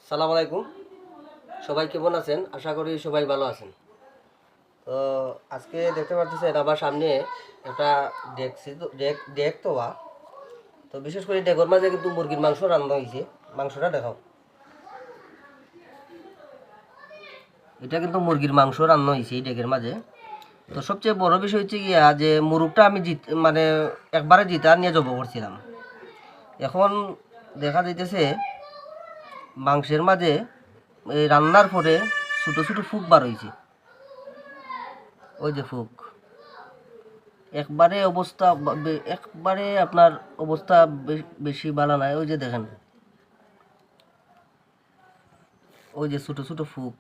সালাম আলাইকুম। সবাই কেমন আছেন? আশা করি সবাই ভালো আছেন। তো আজকে দেখতে পাচ্ছেন আমার সামনে একটা দেখছি তো দেখতোয়া। তো বিশেষ করে ডেগর মাঝে কিন্তু মুরগির মাংস রান্না হয়েছে। মাংসটা দেখাও। এটা কিন্তু মুরগির মাংস রান্না হয়েছে এই ডেগের মাঝে। তো সবচেয়ে বড় বিষয় হচ্ছে গিয়া যে মুরগটা আমি মানে একবারে জিতা নিয়ে জব করছিলাম। এখন দেখা যাইতেছে মাংসের মাঝে এই রান্নার পরে ছোটো ছোটো ফুক বার হয়েছে। ওই যে ফুক একবারে অবস্থা একবারে আপনার অবস্থা বেশি ভালো নাই। ওই যে দেখেন, ওই যে ছোট ছোট ফুক,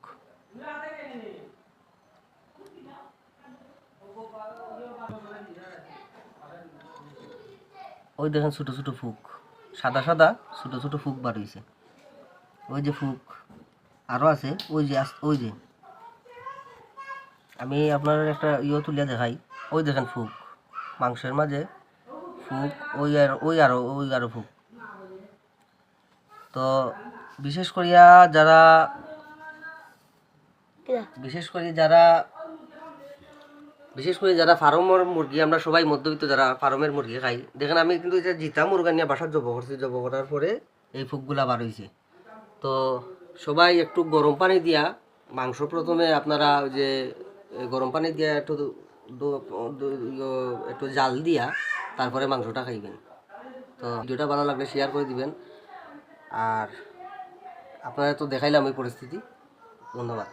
ওই দেখেন ছোট ছোট ফুক, সাদা সাদা ছোট ছোট ফুক বার হয়েছে। ওই যে ফুক আরও আছে। ওই যে ওই যে আমি আপনার একটা তুলিয়া দেখাই। ওই দেখেন ফুক মাংসের মাঝে ফুক, ওই আরো ফুক। তো বিশেষ করিয়া যারা বিশেষ করে যারা বিশেষ করে যারা ফার্মের মুরগি, আমরা সবাই মধ্যবিত্ত যারা ফার্মের মুরগি খাই, দেখেন আমি কিন্তু এটা জিতা মুরগা নিয়ে বাসার জব করছি। জব করার পরে এই ফুকগুলা বার হয়েছে। তো সবাই একটু গরম পানি দিয়া মাংস প্রথমে আপনারা ওই যে গরম পানি দিয়া একটু জাল দিয়া তারপরে মাংসটা খাইবেন। তো ভিডিওটা ভালো লাগলে শেয়ার করে দিবেন। আর আপনারা তো দেখাইলাম এই পরিস্থিতি। ধন্যবাদ।